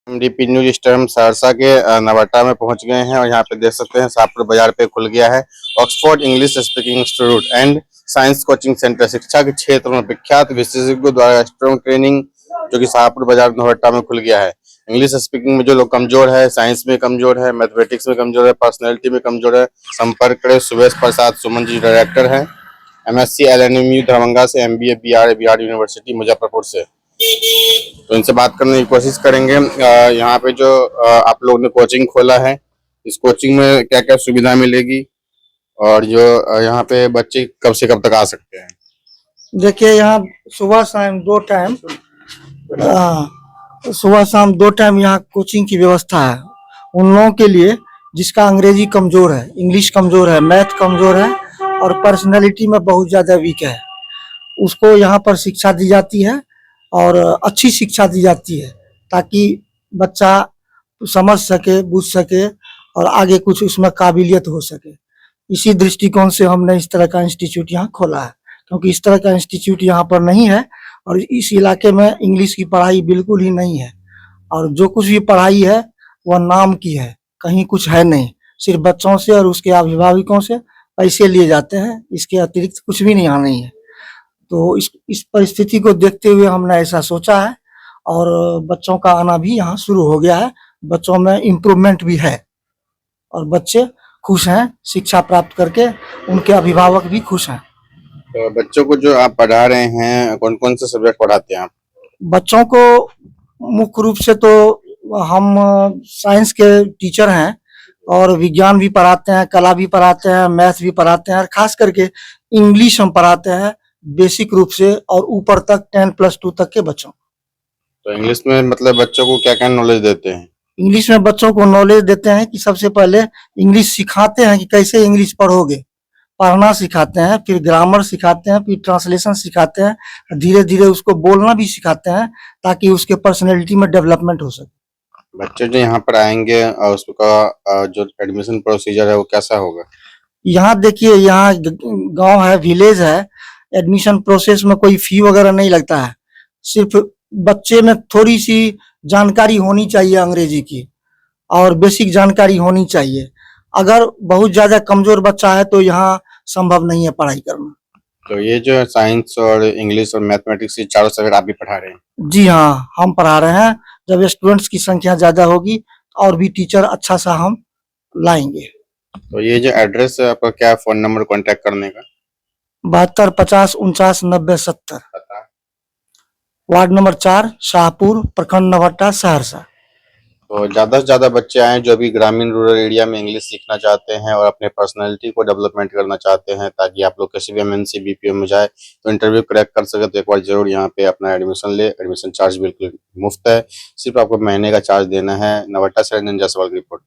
MDP news star हम सहरसा के नवाटा में पहुंच गए हैं और यहाँ पे देख सकते हैं शाहपुर बाजार पे खुल गया है Oxford English speaking institute and science coaching centre. शिक्षा के क्षेत्र में विख्यात विशेषज्ञों द्वारा स्ट्रॉन्ग ट्रेनिंग जो कि शाहपुर बाजार नवाटा में खुल गया है। इंग्लिश स्पीकिंग में जो लोग कमजोर है, साइंस में कमजोर है, मैथमेटिक्स में कमजोर है, पर्सनैलिटी में कमजोर है, संपर्क करें सुरेश प्रसाद सुमन जी, डायरेक्टर है MSc LNMU दरभंगा से, MBA बिहार यूनिवर्सिटी मुजफ्फरपुर से। तो इनसे बात करने की कोशिश करेंगे। यहाँ पे जो आप लोगों ने कोचिंग खोला है, इस कोचिंग में क्या क्या सुविधा मिलेगी और जो यहाँ पे बच्चे कब से कब तक आ सकते हैं? देखिए, यहाँ सुबह शाम दो टाइम यहाँ कोचिंग की व्यवस्था है उन लोगों के लिए जिसका अंग्रेजी कमजोर है, इंग्लिश कमजोर है, मैथ कमजोर है और पर्सनैलिटी में बहुत ज़्यादा वीक है। उसको यहाँ पर शिक्षा दी जाती है और अच्छी शिक्षा दी जाती है ताकि बच्चा समझ सके, बुझ सके और आगे कुछ उसमें काबिलियत हो सके। इसी दृष्टिकोण से हमने इस तरह का इंस्टीट्यूट यहाँ खोला है, क्योंकि इस तरह का इंस्टीट्यूट यहाँ पर नहीं है और इस इलाके में इंग्लिश की पढ़ाई बिल्कुल ही नहीं है और जो कुछ भी पढ़ाई है वह नाम की है, कहीं कुछ है नहीं। सिर्फ बच्चों से और उसके अभिभावकों से पैसे लिए जाते हैं, इसके अतिरिक्त कुछ भी यहाँ नहीं है। तो इस परिस्थिति को देखते हुए हमने ऐसा सोचा है और बच्चों का आना भी यहाँ शुरू हो गया है। बच्चों में इम्प्रूवमेंट भी है और बच्चे खुश हैं शिक्षा प्राप्त करके, उनके अभिभावक भी खुश हैं। तो बच्चों को जो आप पढ़ा रहे हैं, कौन कौन से सब्जेक्ट पढ़ाते हैं आप? बच्चों को मुख्य रूप से तो हम साइंस के टीचर हैं और विज्ञान भी पढ़ाते हैं, कला भी पढ़ाते हैं, मैथ भी पढ़ाते हैं और खास करके इंग्लिश हम पढ़ाते हैं बेसिक रूप से और ऊपर तक 10+2 तक के बच्चों। तो इंग्लिश में मतलब बच्चों को क्या क्या नॉलेज देते हैं? इंग्लिश में बच्चों को नॉलेज देते हैं कि सबसे पहले इंग्लिश सिखाते हैं कि कैसे इंग्लिश पढ़ोगे, पढ़ना सिखाते हैं, फिर ग्रामर सिखाते हैं, फिर ट्रांसलेशन सिखाते हैं, धीरे धीरे उसको बोलना भी सिखाते हैं ताकि उसके पर्सनैलिटी में डेवलपमेंट हो सके। बच्चे जो यहाँ पर आएंगे और उसका जो एडमिशन प्रोसीजर है वो कैसा होगा? यहाँ देखिए, यहाँ गांव है, विलेज है, एडमिशन प्रोसेस में कोई फी वगैरह नहीं लगता है। सिर्फ बच्चे में थोड़ी सी जानकारी होनी चाहिए अंग्रेजी की और बेसिक जानकारी होनी चाहिए। अगर बहुत ज्यादा कमजोर बच्चा है तो यहाँ संभव नहीं है पढ़ाई करना। तो ये जो साइंस और इंग्लिश और मैथमेटिक्स, ये चारों सब्जेक्ट आप भी पढ़ा रहे हैं? जी हाँ, हम पढ़ा रहे हैं। जब स्टूडेंट्स की संख्या ज्यादा होगी और भी टीचर अच्छा सा हम लाएंगे। तो ये जो एड्रेस है आपका, क्या फोन नंबर कांटेक्ट करने का? 72 50 49 90 70, पता? वार्ड नंबर 4, शाहपुर, प्रखंड नवाटा, सहरसा। तो ज्यादा से ज्यादा बच्चे आए जो भी ग्रामीण रूरल एरिया में इंग्लिश सीखना चाहते हैं और अपने पर्सनैलिटी को डेवलपमेंट करना चाहते हैं ताकि आप लोग किसी भी MNC BPO में जाए तो इंटरव्यू क्रैक कर सके, तो एक बार जरूर यहाँ पे अपना एडमिशन ले। एडमिशन चार्ज बिल्कुल मुफ्त है, सिर्फ आपको महीने का चार्ज देना है। नवाटा से रंजन जायसवाल की रिपोर्ट।